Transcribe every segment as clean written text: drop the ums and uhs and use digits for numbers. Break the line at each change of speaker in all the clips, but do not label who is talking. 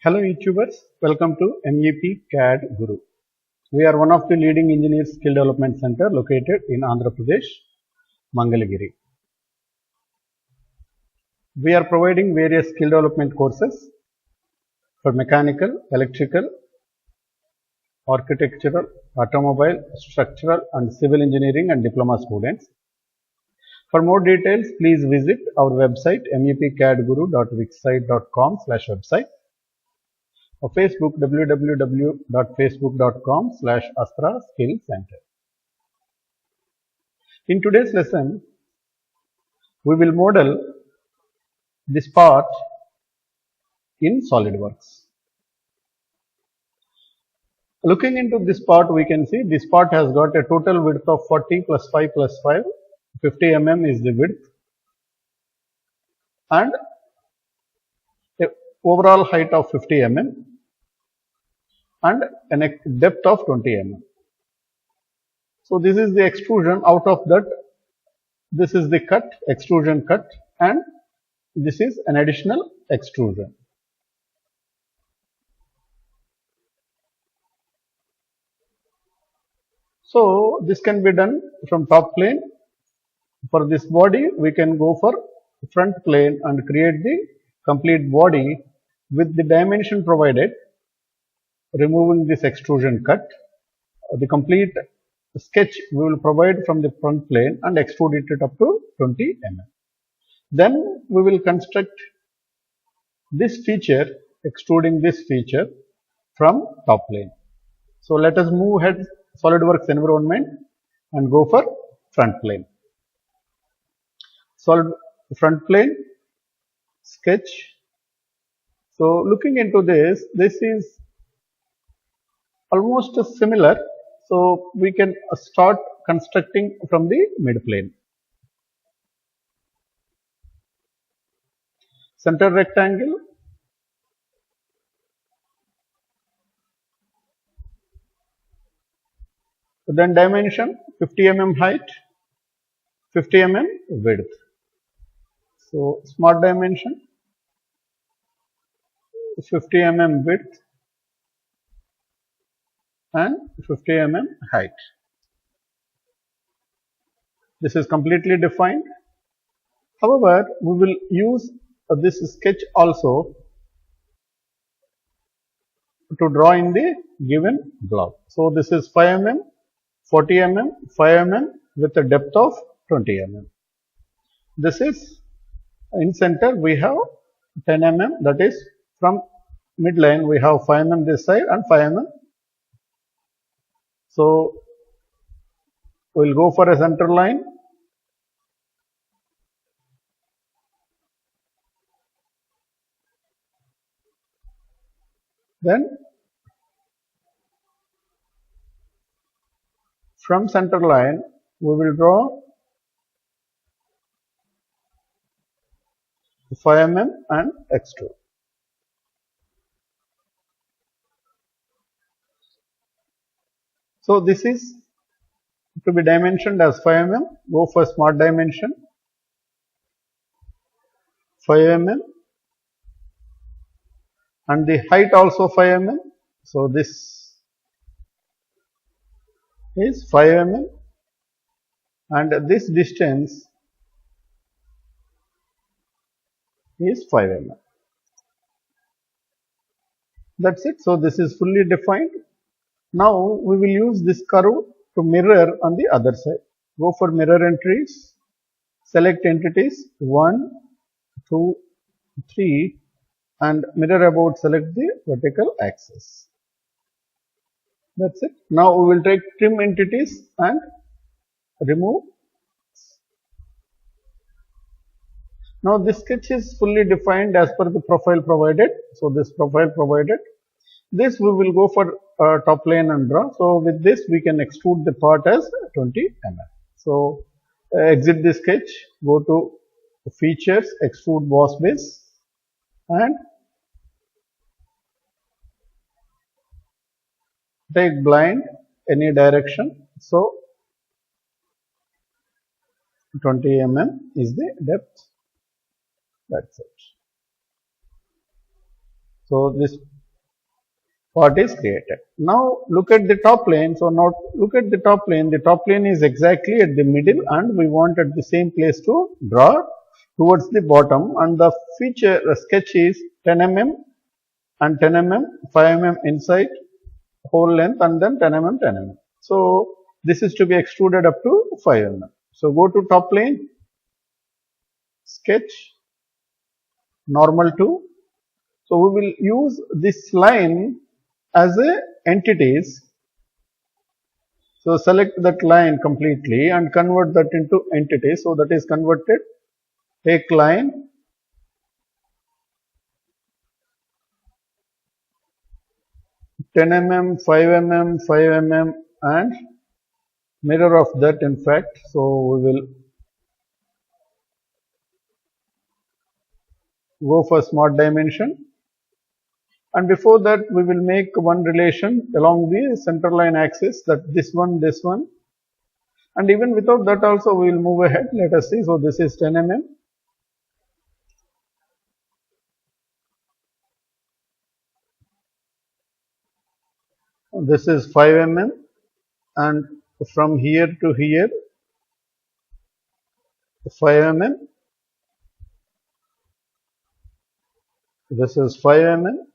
Hello YouTubers, welcome to mepcadguru. We are one of the leading engineers skill development center located in Andhra Pradesh, Mangalagiri. We are providing various skill development courses for mechanical, electrical, architectural, automobile, structural and civil engineering and diploma students. For more details, please visit our website mepcadguru.wixsite.com/website or Facebook www.facebook.com/Astra Skill Center. In today's lesson, we will model this part in SolidWorks. Looking into this part, we can see this part has got a total width of 40 plus 5 plus 5, 50 mm is the width, and a overall height of 50 mm and a depth of 20 mm. So this is the extrusion. Out of that, this is the cut, extrusion cut, and this is an additional extrusion. So this can be done from top plane. For this body, we can go for front plane and create the complete body with the dimension provided, removing this extrusion cut. The complete sketch we will provide from the front plane and extrude it up to 20 mm. Then we will construct this feature, extruding this feature from top plane. So let us move ahead SolidWorks environment and go for front plane. Solid front plane sketch. So looking into this is almost similar. So we can start constructing from the mid plane. Center rectangle. Then dimension 50 mm height, 50 mm width. So smart dimension 50 mm width and 50 mm height. This is completely defined. However, we will use this sketch also to draw in the given block. So this is 5 mm, 40 mm, 5 mm with a depth of 20 mm. This is in center we have 10 mm, that is from midline we have 5 mm this side and 5 mm. So we will go for a center line. Then from center line we will draw 5 mm and extrude. So this is to be dimensioned as 5 mm. Go for smart dimension 5 mm and the height also 5 mm. So this is 5 mm and this distance is 5 mm. That's it. So this is fully defined. Now we will use this curve to mirror on the other side. Go for mirror entries, select entities 1, 2, 3 and mirror about, select the vertical axis. That's it. Now we will take trim entities and remove. Now this sketch is fully defined as per the profile provided. So this profile provided. This we will go for top plane and draw. So with this we can extrude the part as 20 mm. So exit the sketch, go to features, extrude boss base and take blind any direction. So 20 mm is the depth. That's it. So this part is created. Now look at the top plane. So now look at the top plane. The top plane is exactly at the middle and we want at the same place to draw towards the bottom, and the feature sketch is 10 mm and 10 mm, 5 mm inside whole length and then 10 mm, 10 mm. So this is to be extruded up to 5 mm. So go to top plane, sketch, normal to. So we will use this line as a entities. So select that line completely and convert that into entity. So that is converted. Take line, ten mm, 5 mm, 5 mm and mirror of that in fact. So we will go for smart dimension, and before that we will make one relation along the center line axis, that this one, and even without that also we will move ahead. Let us see. So this is 10 mm. This is 5 mm, and from here to here 5 mm. This is 5 mm.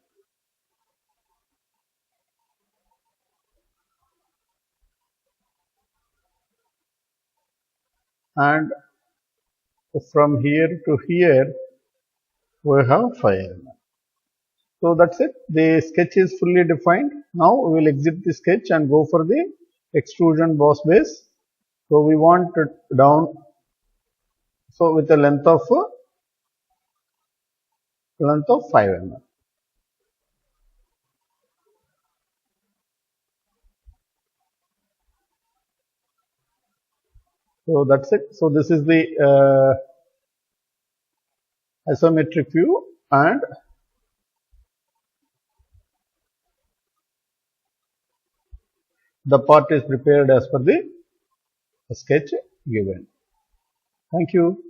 And from here to here we have 5 mm. So that's it. The sketch is fully defined. Now we will exit the sketch and go for the extrusion boss base. So we want it down. So with a length of 5 mm. So that's it. So this is the isometric view, and the part is prepared as per the sketch given. Thank you.